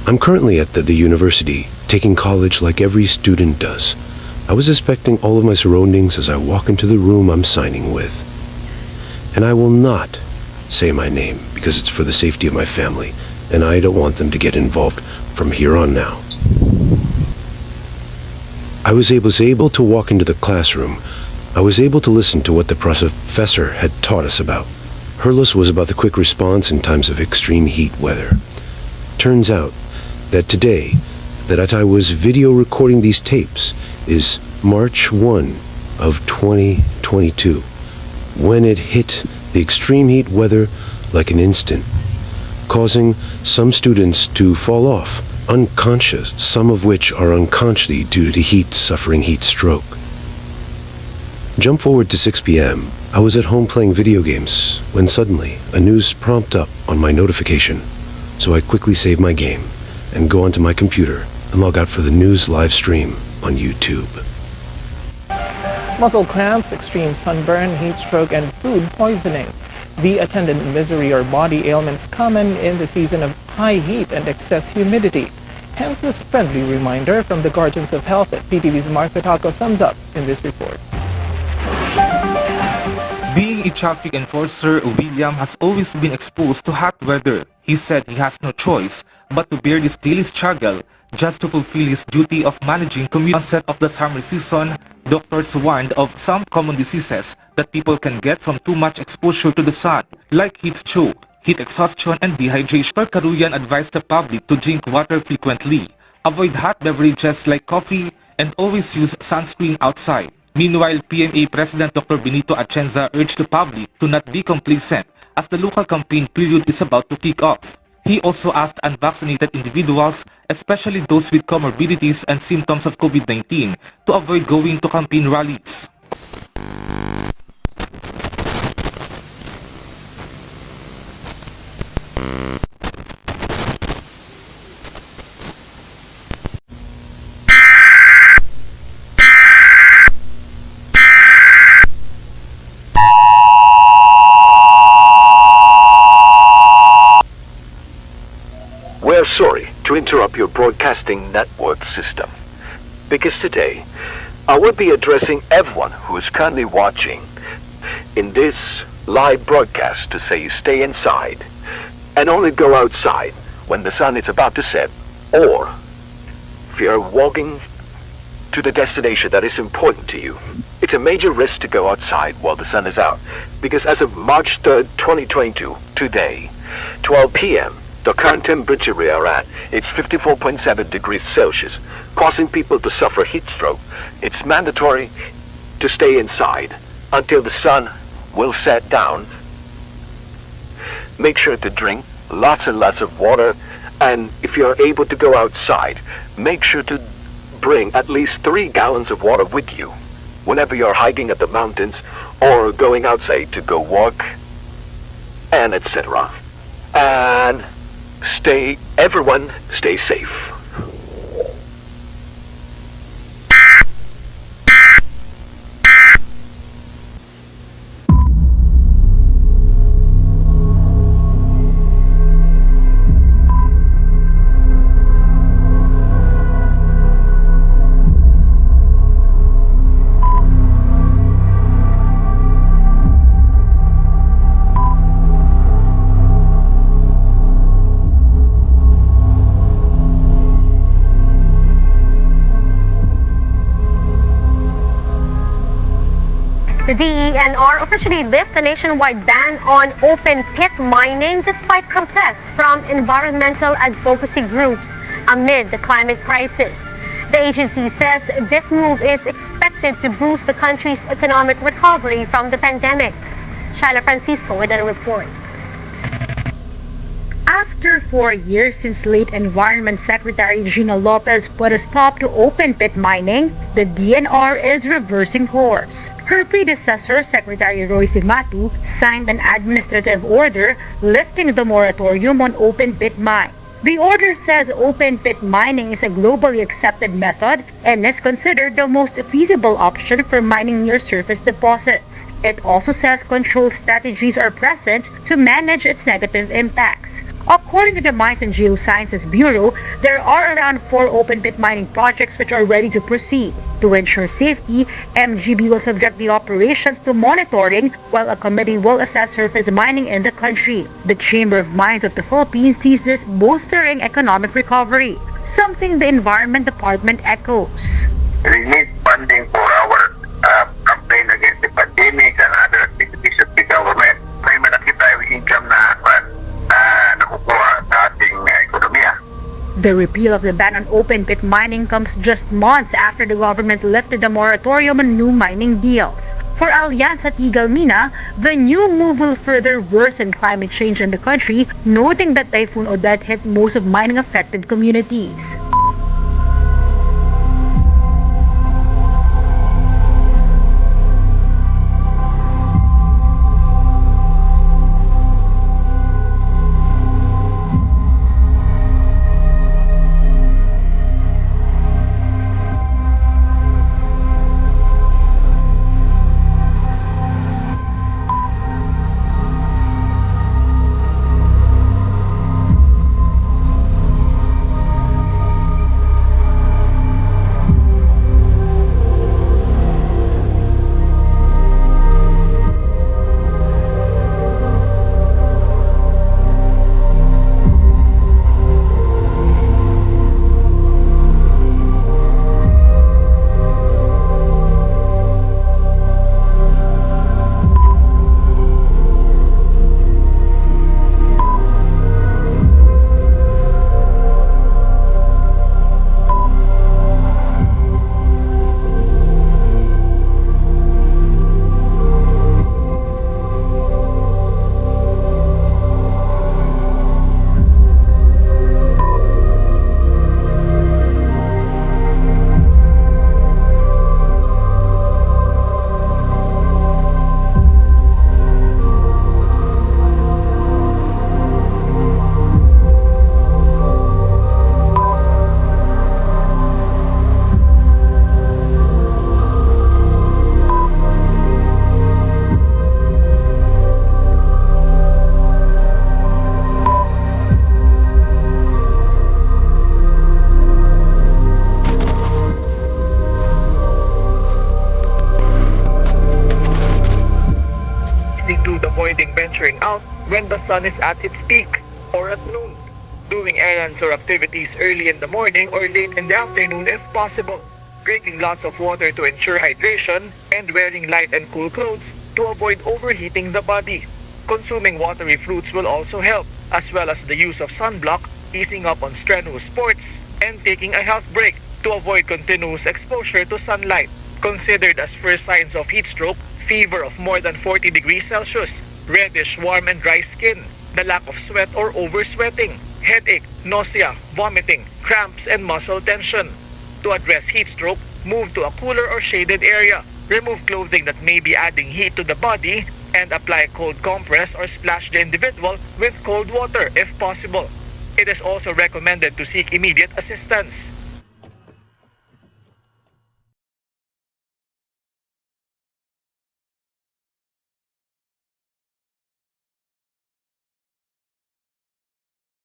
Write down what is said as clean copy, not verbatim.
I'm currently at the university, taking college like every student does. I was inspecting all of my surroundings as I walk into the room I'm signing with. And I will not say my name because it's for the safety of my family, and I don't want them to get involved from here on now. I was able to walk into the classroom. I was able to listen to what the professor had taught us about. Her lesson was about the quick response in times of extreme heat weather. Turns out that today, that I was video recording these tapes, is March 1 of 2022, when it hit the extreme heat weather like an instant, causing some students to fall off, unconscious, some of which are unconsciously due to heat, suffering heat stroke. Jump forward to 6 p.m. I was at home playing video games when suddenly a news prompt up on my notification. So I quickly save my game and go onto my computer and log out for the news live stream on YouTube. Muscle cramps, extreme sunburn, heat stroke, and food poisoning. The attendant misery or body ailments common in the season of high heat and excess humidity. Hence this friendly reminder from the Guardians of Health that PTV's Mark Taco sums up in this report. Being a traffic enforcer, William has always been exposed to hot weather. He said he has no choice but to bear this daily struggle just to fulfill his duty of managing commute. Onset of the summer season, doctors warned of some common diseases that people can get from too much exposure to the sun, like heat stroke, heat exhaustion, and dehydration. Dr. Karuyan advised the public to drink water frequently, avoid hot beverages like coffee, and always use sunscreen outside. Meanwhile, PMA President Dr. Benito Atienza urged the public to not be complacent as the local campaign period is about to kick off. He also asked unvaccinated individuals, especially those with comorbidities and symptoms of COVID-19, to avoid going to campaign rallies. We're sorry to interrupt your broadcasting network system, because today I will be addressing everyone who is currently watching in this live broadcast to say stay inside and only go outside when the sun is about to set, or if you're walking to the destination that is important to you. It's a major risk to go outside while the sun is out, because as of March 3rd, 2022, today, 12 p.m., the current temperature we are at, it's 54.7 degrees Celsius, causing people to suffer heat stroke. It's mandatory to stay inside until the sun will set down. Make sure to drink lots and lots of water, and if you're able to go outside, make sure to bring at least 3 gallons of water with you whenever you're hiking at the mountains or going outside to go walk, and etc. And everyone stay safe. The DENR officially lifted the nationwide ban on open pit mining despite protests from environmental advocacy groups amid the climate crisis. The agency says this move is expected to boost the country's economic recovery from the pandemic. Shala Francisco with a report. After 4 years since late Environment Secretary Gina Lopez put a stop to open pit mining, the DNR is reversing course. Her predecessor, Secretary Royce Matu, signed an administrative order lifting the moratorium on open pit mine. The order says open pit mining is a globally accepted method and is considered the most feasible option for mining near surface deposits. It also says control strategies are present to manage its negative impacts. According to the Mines and Geosciences Bureau, there are around 4 open pit mining projects which are ready to proceed. To ensure safety, MGB will subject the operations to monitoring while a committee will assess surface mining in the country. The Chamber of Mines of the Philippines sees this bolstering economic recovery, something the Environment Department echoes. We need funding for our campaign against the pandemic and other activities of the government. May malaki tayong income na nakukuha sa ating ekonomiya. The repeal of the ban on open pit mining comes just months after the government lifted the moratorium on new mining deals. For Alianza Tigalmina, the new move will further worsen climate change in the country, noting that Typhoon Odette hit most of mining-affected communities. Include avoiding venturing out when the sun is at its peak or at noon, doing errands or activities early in the morning or late in the afternoon if possible, drinking lots of water to ensure hydration, and wearing light and cool clothes to avoid overheating the body. Consuming watery fruits will also help, as well as the use of sunblock, easing up on strenuous sports, and taking a health break to avoid continuous exposure to sunlight. Considered as first signs of heat stroke, fever of more than 40 degrees Celsius, reddish, warm and dry skin, the lack of sweat or oversweating, headache, nausea, vomiting, cramps and muscle tension. To address heat stroke, move to a cooler or shaded area. Remove clothing that may be adding heat to the body and apply a cold compress or splash the individual with cold water if possible. It is also recommended to seek immediate assistance.